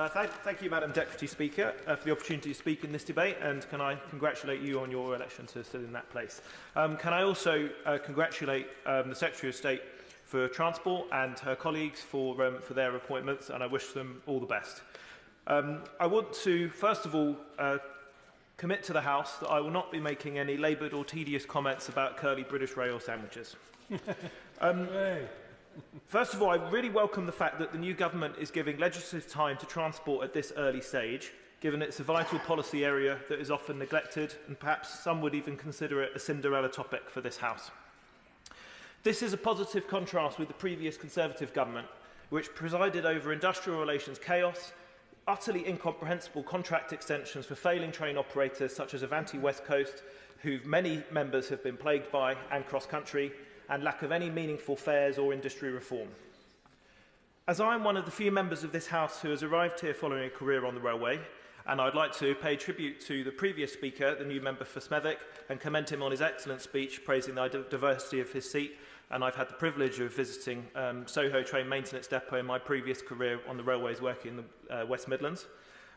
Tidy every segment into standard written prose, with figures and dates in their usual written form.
Thank you, Madam Deputy Speaker, for the opportunity to speak in this debate, and can I congratulate you on your election to sit in that place. Can I also congratulate the Secretary of State for Transport and her colleagues for their appointments, and I wish them all the best. I want to, first of all, commit to the House that I will not be making any laboured or tedious comments about curly British rail sandwiches. First of all, I really welcome the fact that the new government is giving legislative time to transport at this early stage, given it's a vital policy area that is often neglected, and perhaps some would even consider it a Cinderella topic for this House. This is a positive contrast with the previous Conservative government, which presided over industrial relations chaos, utterly incomprehensible contract extensions for failing train operators such as Avanti West Coast, who many members have been plagued by, and Cross Country, and lack of any meaningful fares or industry reform. As I am one of the few members of this House who has arrived here following a career on the railway, and I'd like to pay tribute to the previous Speaker, the new member for Smethwick, and commend him on his excellent speech praising the diversity of his seat, and I've had the privilege of visiting Soho Train Maintenance Depot in my previous career on the railways working in the West Midlands.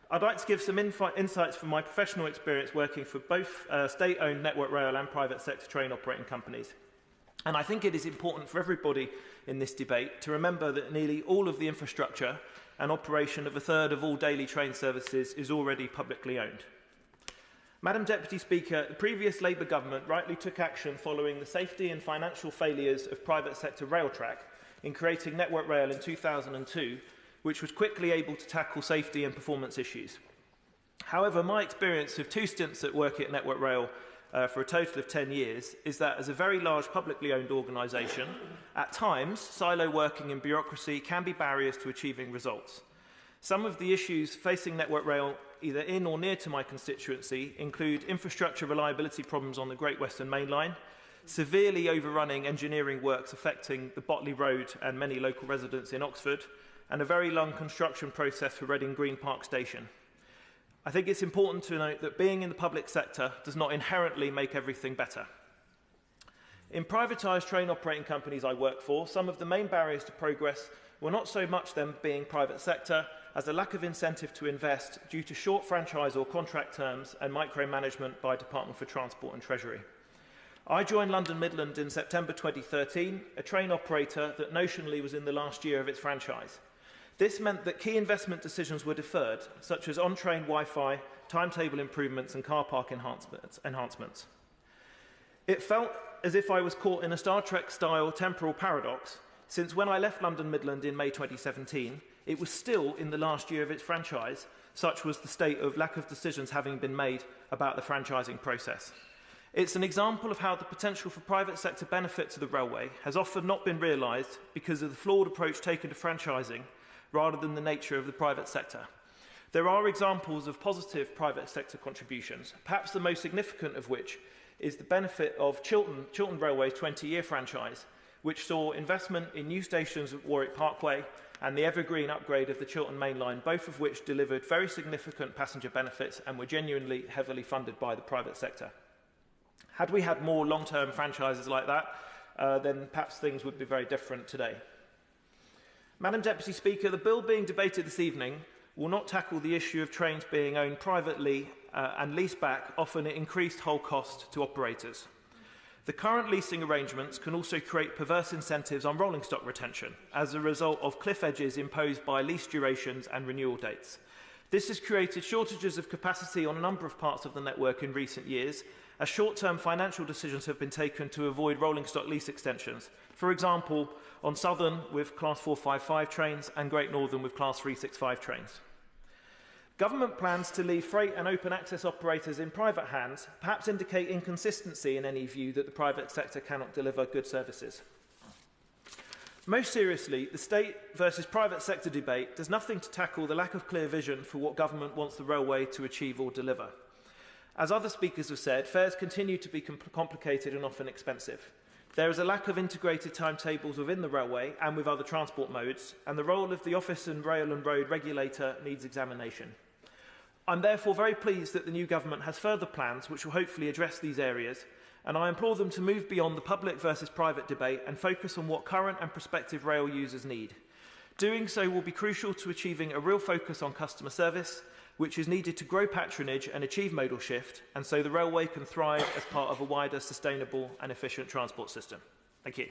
I'd like to give some insights from my professional experience working for both state-owned Network Rail and private sector train operating companies. And I think it is important for everybody in this debate to remember that nearly all of the infrastructure and operation of a third of all daily train services is already publicly owned. Madam Deputy Speaker, the previous Labour government rightly took action following the safety and financial failures of private sector Railtrack in creating Network Rail in 2002, which was quickly able to tackle safety and performance issues. However, my experience of 2 stints at work at Network Rail for a total of 10 years is that as a very large publicly owned organisation, at times silo working and bureaucracy can be barriers to achieving results. Some of the issues facing Network Rail either in or near to my constituency include infrastructure reliability problems on the Great Western Main Line, severely overrunning engineering works affecting the Botley Road and many local residents in Oxford, and a very long construction process for Reading Green Park Station. I think it's important to note that being in the public sector does not inherently make everything better. In privatised train operating companies I work for, some of the main barriers to progress were not so much them being private sector as a lack of incentive to invest due to short franchise or contract terms and micromanagement by Department for Transport and Treasury. I joined London Midland in September 2013, a train operator that notionally was in the last year of its franchise. This meant that key investment decisions were deferred, such as on-train Wi-Fi, timetable improvements and car park enhancements. It felt as if I was caught in a Star Trek-style temporal paradox, since when I left London Midland in May 2017, it was still in the last year of its franchise, such was the state of lack of decisions having been made about the franchising process. It's an example of how the potential for private sector benefit to the railway has often not been realised because of the flawed approach taken to franchising rather than the nature of the private sector. There are examples of positive private sector contributions, perhaps the most significant of which is the benefit of Chiltern Railway's 20-year franchise, which saw investment in new stations at Warwick Parkway and the evergreen upgrade of the Chiltern Main Line, both of which delivered very significant passenger benefits and were genuinely heavily funded by the private sector. Had we had more long-term franchises like that, then perhaps things would be very different today. Madam Deputy Speaker, the bill being debated this evening will not tackle the issue of trains being owned privately and leased back, often at increased whole cost to operators. The current leasing arrangements can also create perverse incentives on rolling stock retention as a result of cliff edges imposed by lease durations and renewal dates. This has created shortages of capacity on a number of parts of the network in recent years, as short-term financial decisions have been taken to avoid rolling stock lease extensions. For example, on Southern with Class 455 trains and Great Northern with Class 365 trains. Government plans to leave freight and open access operators in private hands perhaps indicate inconsistency in any view that the private sector cannot deliver good services. Most seriously, the state versus private sector debate does nothing to tackle the lack of clear vision for what government wants the railway to achieve or deliver. As other speakers have said, fares continue to be complicated and often expensive. There is a lack of integrated timetables within the railway and with other transport modes, and the role of the Office and Rail and Road regulator needs examination. I'm therefore very pleased that the new government has further plans which will hopefully address these areas, and I implore them to move beyond the public versus private debate and focus on what current and prospective rail users need. Doing so will be crucial to achieving a real focus on customer service, which is needed to grow patronage and achieve modal shift, and so the railway can thrive as part of a wider sustainable and efficient transport system. Thank you.